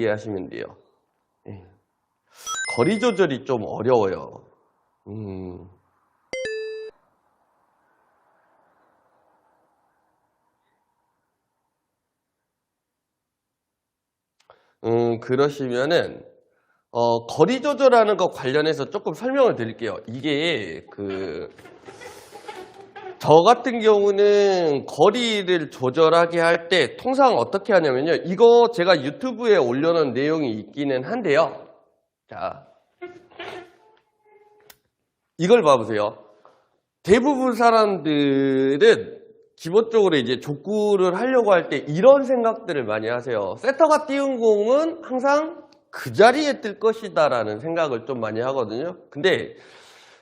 이해하시면 돼요. 예. 거리 조절이 좀 어려워요. 그러시면은 거리 조절하는 것 관련해서 조금 설명을 드릴게요. 이게 저 같은 경우는 거리를 조절하게 할 때 통상 어떻게 하냐면요. 이거 제가 유튜브에 올려놓은 내용이 있기는 한데요. 자, 이걸 봐보세요. 대부분 사람들은 기본적으로 이제 족구를 하려고 할 때 이런 생각들을 많이 하세요. 세터가 띄운 공은 항상 그 자리에 뜰 것이다 라는 생각을 좀 많이 하거든요. 근데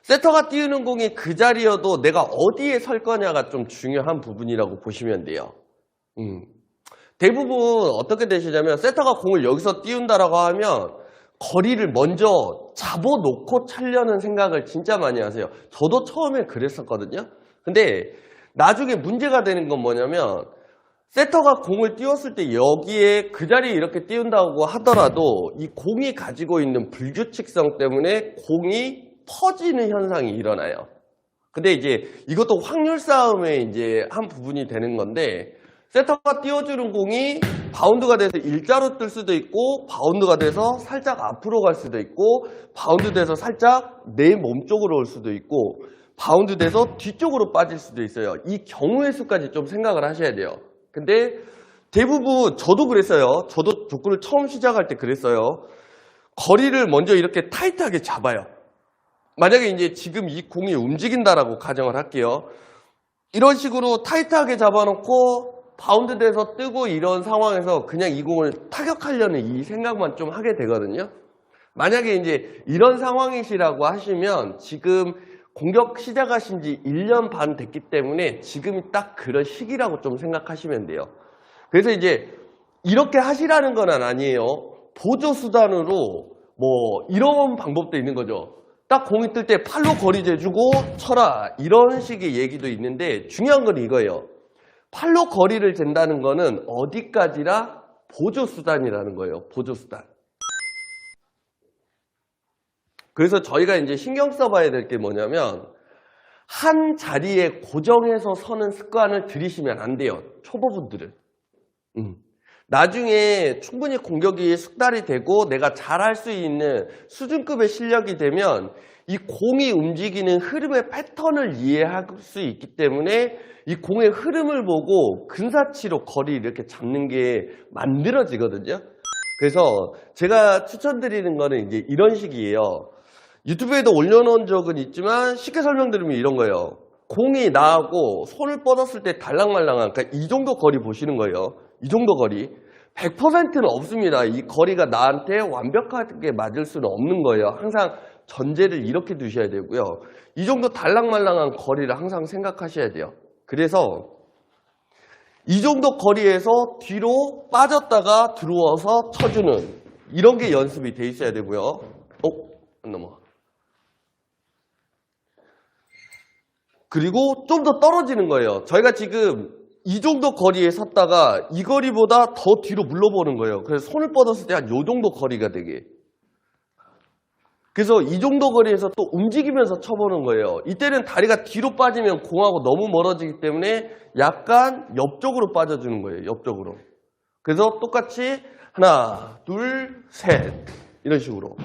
세터가 띄우는 공이 그 자리여도 내가 어디에 설 거냐가 좀 중요한 부분이라고 보시면 돼요. 대부분 어떻게 되시냐면 세터가 공을 여기서 띄운다라고 하면 거리를 먼저 잡아놓고 차려는 생각을 진짜 많이 하세요. 저도 처음에 그랬었거든요. 근데 나중에 문제가 되는 건 뭐냐면 세터가 공을 띄웠을 때 여기에 그 자리에 이렇게 띄운다고 하더라도 이 공이 가지고 있는 불규칙성 때문에 공이 터지는 현상이 일어나요. 근데 이제 이것도 확률 싸움의 이제 한 부분이 되는 건데 세터가 띄워주는 공이 바운드가 돼서 일자로 뜰 수도 있고 바운드가 돼서 살짝 앞으로 갈 수도 있고 바운드 돼서 살짝 내 몸 쪽으로 올 수도 있고 바운드 돼서 뒤쪽으로 빠질 수도 있어요. 이 경우의 수까지 좀 생각을 하셔야 돼요. 근데 대부분 저도 그랬어요. 저도 족구를 처음 시작할 때 그랬어요. 거리를 먼저 이렇게 타이트하게 잡아요. 만약에 이제 지금 이 공이 움직인다라고 가정을 할게요. 이런 식으로 타이트하게 잡아놓고 바운드 돼서 뜨고 이런 상황에서 그냥 이 공을 타격하려는 이 생각만 좀 하게 되거든요. 만약에 이제 이런 상황이시라고 하시면 지금 공격 시작하신 지 1년 반 됐기 때문에 지금이 딱 그런 시기라고 좀 생각하시면 돼요. 그래서 이제 이렇게 하시라는 건 아니에요. 보조 수단으로 뭐 이런 방법도 있는 거죠. 딱 공이 뜰 때 팔로 거리 재주고 쳐라 이런 식의 얘기도 있는데 중요한 건 이거예요. 팔로 거리를 잰다는 거는 어디까지나 보조 수단이라는 거예요. 보조 수단. 그래서 저희가 이제 신경 써봐야 될 게 뭐냐면 한 자리에 고정해서 서는 습관을 들이시면 안 돼요. 초보분들은. 나중에 충분히 공격이 숙달이 되고 내가 잘할 수 있는 수준급의 실력이 되면 이 공이 움직이는 흐름의 패턴을 이해할 수 있기 때문에 이 공의 흐름을 보고 근사치로 거리 이렇게 잡는 게 만들어지거든요. 그래서 제가 추천드리는 거는 이제 이런 식이에요. 유튜브에도 올려놓은 적은 있지만 쉽게 설명드리면 이런 거예요. 공이 나하고 손을 뻗었을 때 달랑말랑한 그러니까 이 정도 거리 보시는 거예요. 이 정도 거리. 100%는 없습니다. 이 거리가 나한테 완벽하게 맞을 수는 없는 거예요. 항상 전제를 이렇게 두셔야 되고요. 이 정도 달랑말랑한 거리를 항상 생각하셔야 돼요. 그래서 이 정도 거리에서 뒤로 빠졌다가 들어와서 쳐주는 이런 게 연습이 돼 있어야 되고요. 안 넘어가. 그리고 좀 더 떨어지는 거예요. 저희가 지금 이 정도 거리에 섰다가 이 거리보다 더 뒤로 물러보는 거예요. 그래서 손을 뻗었을 때 한 요 정도 거리가 되게. 그래서 이 정도 거리에서 또 움직이면서 쳐보는 거예요. 이때는 다리가 뒤로 빠지면 공하고 너무 멀어지기 때문에 약간 옆쪽으로 빠져주는 거예요. 옆쪽으로. 그래서 똑같이 하나, 둘, 셋 이런 식으로.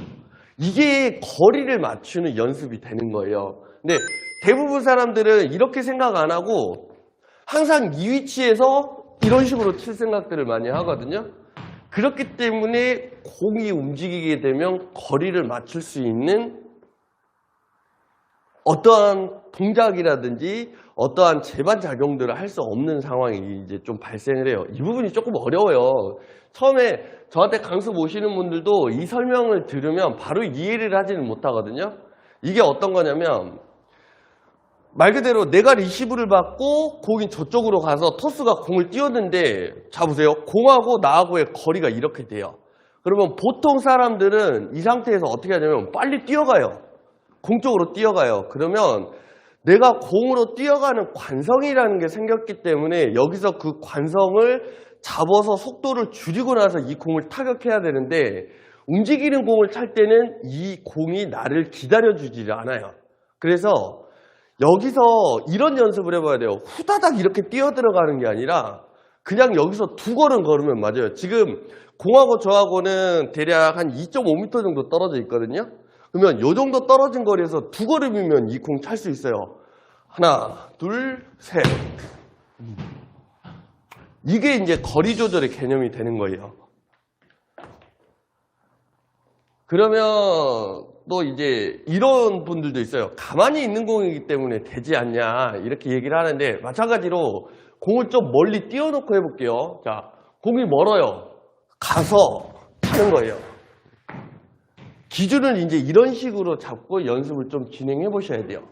이게 거리를 맞추는 연습이 되는 거예요. 근데 대부분 사람들은 이렇게 생각 안 하고 항상 이 위치에서 이런 식으로 칠 생각들을 많이 하거든요. 그렇기 때문에 공이 움직이게 되면 거리를 맞출 수 있는 어떠한 동작이라든지 어떠한 재반작용들을 할 수 없는 상황이 이제 좀 발생을 해요. 이 부분이 조금 어려워요. 처음에 저한테 강습 오시는 분들도 이 설명을 들으면 바로 이해를 하지는 못하거든요. 이게 어떤 거냐면 말 그대로 내가 리시브를 받고 공이 저쪽으로 가서 토스가 공을 띄웠는데 자 보세요. 공하고 나하고의 거리가 이렇게 돼요. 그러면 보통 사람들은 이 상태에서 어떻게 하냐면 빨리 뛰어가요. 공 쪽으로 뛰어가요. 그러면 내가 공으로 뛰어가는 관성이라는 게 생겼기 때문에 여기서 그 관성을 잡아서 속도를 줄이고 나서 이 공을 타격해야 되는데 움직이는 공을 찰 때는 이 공이 나를 기다려주지 않아요. 그래서 여기서 이런 연습을 해봐야 돼요. 후다닥 이렇게 뛰어 들어가는 게 아니라 그냥 여기서 두 걸음 걸으면 맞아요. 지금 공하고 저하고는 대략 한 2.5m 정도 떨어져 있거든요. 그러면 이 정도 떨어진 거리에서 두 걸음이면 이 공 찰 수 있어요. 하나, 둘, 셋. 이게 이제 거리 조절의 개념이 되는 거예요. 그러면 또 이제 이런 분들도 있어요. 가만히 있는 공이기 때문에 되지 않냐 이렇게 얘기를 하는데 마찬가지로 공을 좀 멀리 띄워놓고 해볼게요. 자, 공이 멀어요. 가서 차는 거예요. 기준을 이제 이런 식으로 잡고 연습을 좀 진행해 보셔야 돼요.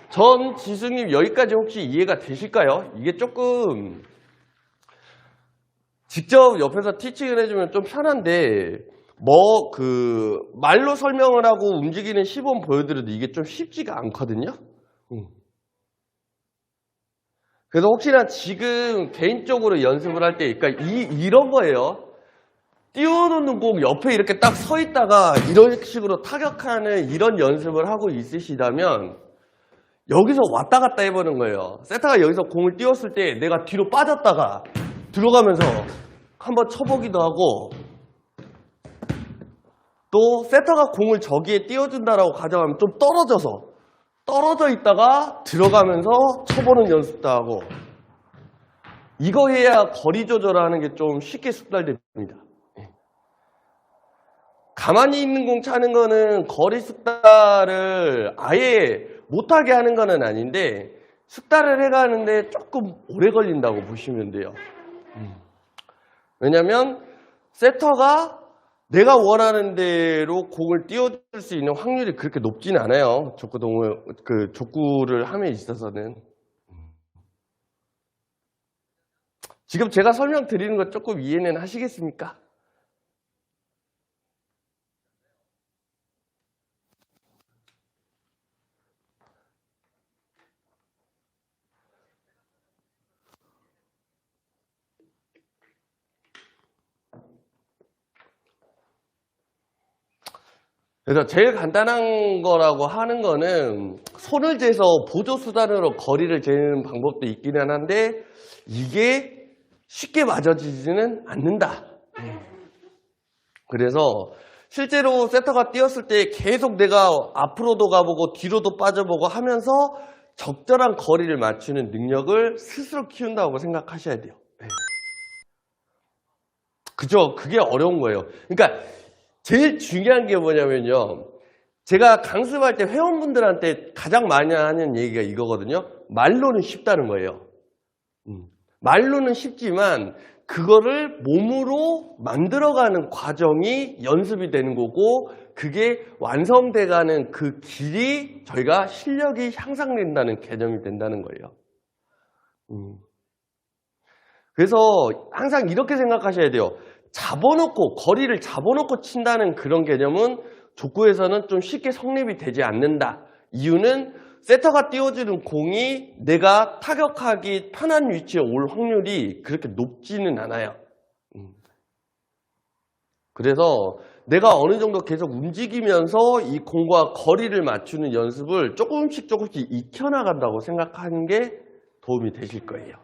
전 지승님 여기까지 혹시 이해가 되실까요? 이게 조금 직접 옆에서 티칭을 해주면 좀 편한데 말로 설명을 하고 움직이는 시범 보여드려도 이게 좀 쉽지가 않거든요. 그래서 혹시나 지금 개인적으로 연습을 할 때, 그러니까 이런 거예요. 띄워놓는 공 옆에 이렇게 딱 서 있다가 이런 식으로 타격하는 이런 연습을 하고 있으시다면 여기서 왔다 갔다 해보는 거예요. 세타가 여기서 공을 띄웠을 때 내가 뒤로 빠졌다가 들어가면서 한번 쳐보기도 하고 또 세터가 공을 저기에 띄워준다라고 가정하면 좀 떨어져 있다가 들어가면서 쳐보는 연습도 하고 이거 해야 거리 조절하는 게 좀 쉽게 숙달됩니다. 가만히 있는 공 차는 거는 거리 숙달을 아예 못하게 하는 건 아닌데 숙달을 해가는데 조금 오래 걸린다고 보시면 돼요. 왜냐면 세터가 내가 원하는 대로 공을 띄워줄 수 있는 확률이 그렇게 높지는 않아요. 족구를 함에 있어서는. 지금 제가 설명드리는 거 조금 이해는 하시겠습니까? 그래서 제일 간단한 거라고 하는 거는 손을 재서 보조수단으로 거리를 재는 방법도 있기는 한데 이게 쉽게 맞아지지는 않는다. 그래서 실제로 세터가 뛰었을 때 계속 내가 앞으로도 가보고 뒤로도 빠져보고 하면서 적절한 거리를 맞추는 능력을 스스로 키운다고 생각하셔야 돼요. 그죠? 그게 어려운 거예요. 그러니까 제일 중요한 게 뭐냐면요. 제가 강습할 때 회원분들한테 가장 많이 하는 얘기가 이거거든요. 말로는 쉽다는 거예요. 말로는 쉽지만 그거를 몸으로 만들어가는 과정이 연습이 되는 거고 그게 완성돼가는 그 길이 저희가 실력이 향상된다는 개념이 된다는 거예요. 그래서 항상 이렇게 생각하셔야 돼요. 거리를 잡아놓고 친다는 그런 개념은 족구에서는 좀 쉽게 성립이 되지 않는다. 이유는 세터가 띄워주는 공이 내가 타격하기 편한 위치에 올 확률이 그렇게 높지는 않아요. 그래서 내가 어느 정도 계속 움직이면서 이 공과 거리를 맞추는 연습을 조금씩 익혀나간다고 생각하는 게 도움이 되실 거예요.